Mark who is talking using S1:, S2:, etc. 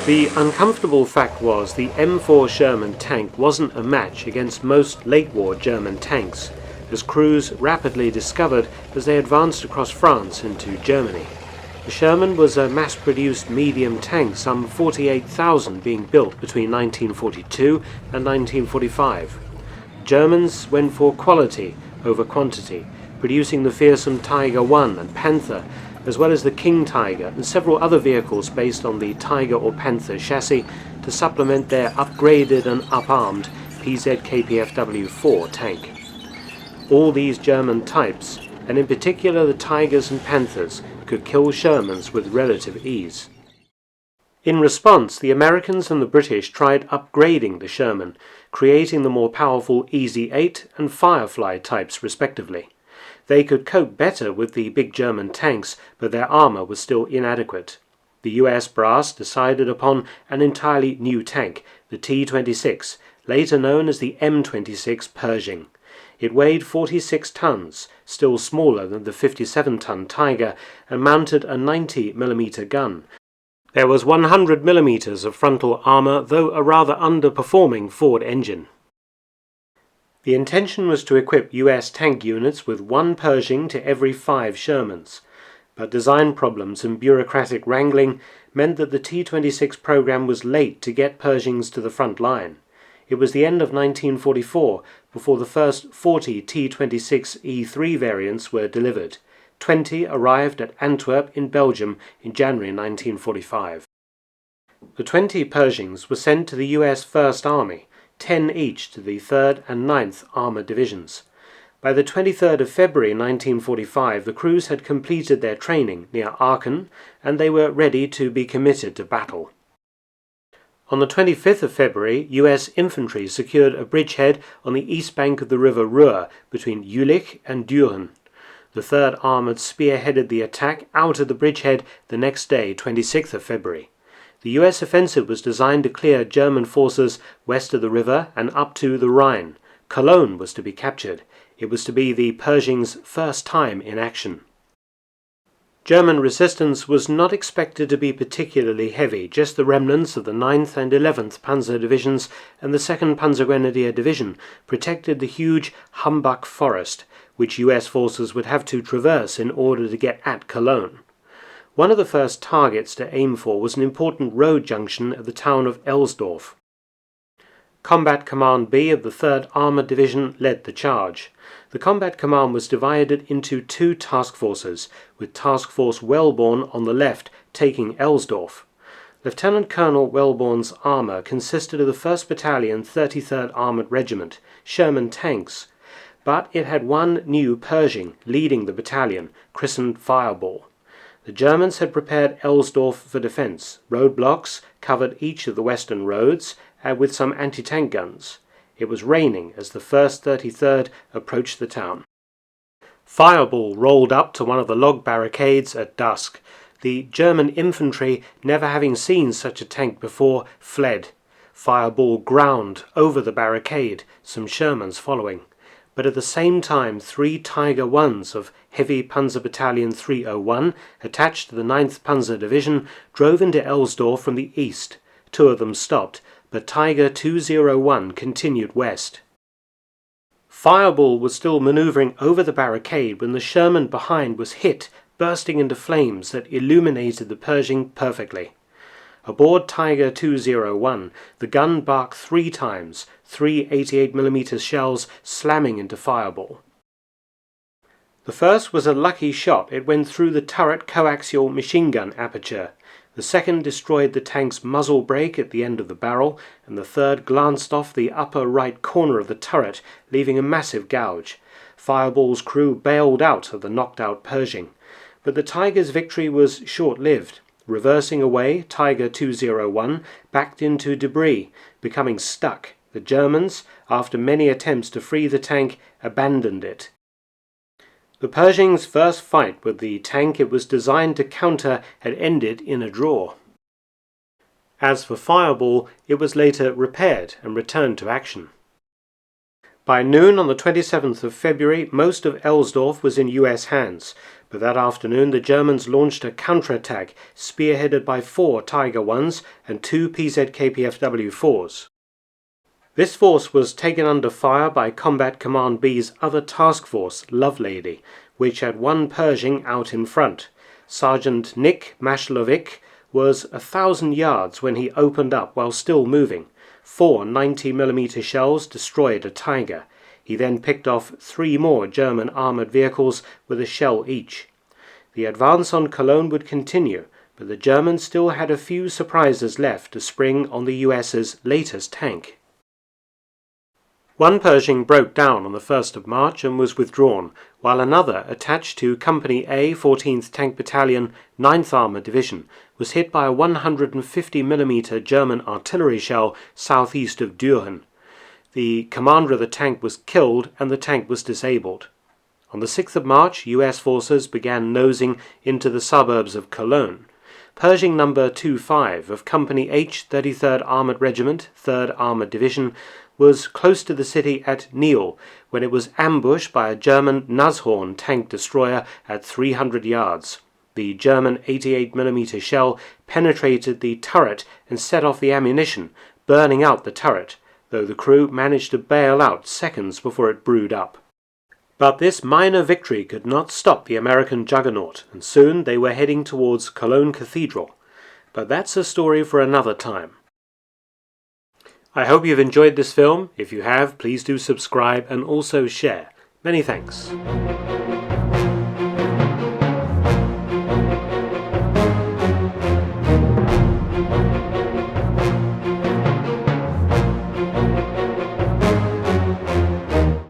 S1: The uncomfortable fact was the M4 Sherman tank wasn't a match against most late-war German tanks, as crews rapidly discovered as they advanced across France into Germany. The Sherman was a mass-produced medium tank, some 48,000 being built between 1942 and 1945. Germans went for quality over quantity, producing the fearsome Tiger I and Panther, as well as the King Tiger and several other vehicles based on the Tiger or Panther chassis to supplement their upgraded and up-armed PZ-KPFW-4 tank. All these German types, and in particular the Tigers and Panthers, could kill Shermans with relative ease. In response, the Americans and the British tried upgrading the Sherman, creating the more powerful Easy-8 and Firefly types respectively. They could cope better with the big German tanks, but their armour was still inadequate. The US brass decided upon an entirely new tank, the T-26, later known as the M26 Pershing. It weighed 46 tons, still smaller than the 57-ton Tiger, and mounted a 90mm gun. There was 100mm of frontal armour, though a rather underperforming Ford engine. The intention was to equip US tank units with one Pershing to every 5 Shermans, but design problems and bureaucratic wrangling meant that the T-26 program was late to get Pershings to the front line. It was the end of 1944 before the first 40 T-26E3 variants were delivered. 20 arrived at Antwerp in Belgium in January 1945. The 20 Pershings were sent to the US First Army, 10 each to the 3rd and 9th Armoured Divisions. By the 23rd of February 1945, the crews had completed their training near Aachen, and they were ready to be committed to battle. On the 25th of February, US infantry secured a bridgehead on the east bank of the river Ruhr between Jülich and Düren. The 3rd Armoured spearheaded the attack out of the bridgehead the next day, 26th of February. The US offensive was designed to clear German forces west of the river and up to the Rhine. Cologne was to be captured. It was to be the Pershing's first time in action. German resistance was not expected to be particularly heavy. Just the remnants of the 9th and 11th Panzer Divisions and the 2nd Panzergrenadier Division protected the huge Humbuck Forest, which US forces would have to traverse in order to get at Cologne. One of the first targets to aim for was an important road junction at the town of Elsdorf. Combat Command B of the 3rd Armoured Division led the charge. The Combat Command was divided into 2 task forces, with Task Force Wellborn on the left taking Elsdorf. Lieutenant Colonel Wellborn's armour consisted of the 1st Battalion 33rd Armoured Regiment, Sherman tanks, but it had one new Pershing leading the battalion, christened Fireball. The Germans had prepared Elsdorf for defence. Roadblocks covered each of the western roads, with some anti-tank guns. It was raining as the 1st 33rd approached the town. Fireball rolled up to one of the log barricades at dusk. The German infantry, never having seen such a tank before, fled. Fireball ground over the barricade, some Shermans following. But at the same time 3 Tiger Is of Heavy Panzer Battalion 301, attached to the 9th Panzer Division, drove into Elsdorf from the east. 2 of them stopped, but Tiger 201 continued west. Fireball was still manoeuvring over the barricade when the Sherman behind was hit, bursting into flames that illuminated the Pershing perfectly. Aboard Tiger 201, the gun barked 3 times, 3 88mm shells slamming into Fireball. The first was a lucky shot. It went through the turret coaxial machine gun aperture. The second destroyed the tank's muzzle brake at the end of the barrel, and the third glanced off the upper right corner of the turret, leaving a massive gouge. Fireball's crew bailed out of the knocked-out Pershing. But the Tiger's victory was short-lived. Reversing away, Tiger 201 backed into debris, becoming stuck. The Germans, after many attempts to free the tank, abandoned it. The Pershing's first fight with the tank it was designed to counter had ended in a draw. As for Fireball, it was later repaired and returned to action. By noon on the 27th of February, most of Elsdorf was in US hands, But that afternoon the Germans launched a counterattack, spearheaded by 4 Tiger 1s and 2 PZ-KPFW-4s. This force was taken under fire by Combat Command B's other task force, Lovelady, which had 1 Pershing out in front. Sergeant Nick Mashlovic was 1,000 yards when he opened up while still moving. 4 90mm shells destroyed a Tiger. He then picked off 3 more German armoured vehicles with a shell each. The advance on Cologne would continue, but the Germans still had a few surprises left to spring on the US's latest tank. 1 Pershing broke down on the 1st of March and was withdrawn, while another, attached to Company A, 14th Tank Battalion, 9th Armoured Division, was hit by a 150mm German artillery shell southeast of Düren. The commander of the tank was killed and the tank was disabled. On the 6th of March, US forces began nosing into the suburbs of Cologne. Pershing No. 25 of Company H, 33rd Armoured Regiment, 3rd Armoured Division, was close to the city at Niel when it was ambushed by a German Nashorn tank destroyer at 300 yards. The German 88mm shell penetrated the turret and set off the ammunition, burning out the turret, though the crew managed to bail out seconds before it brewed up. But this minor victory could not stop the American juggernaut, and soon they were heading towards Cologne Cathedral. But that's a story for another time. I hope you've enjoyed this film. If you have, please do subscribe and also share. Many thanks.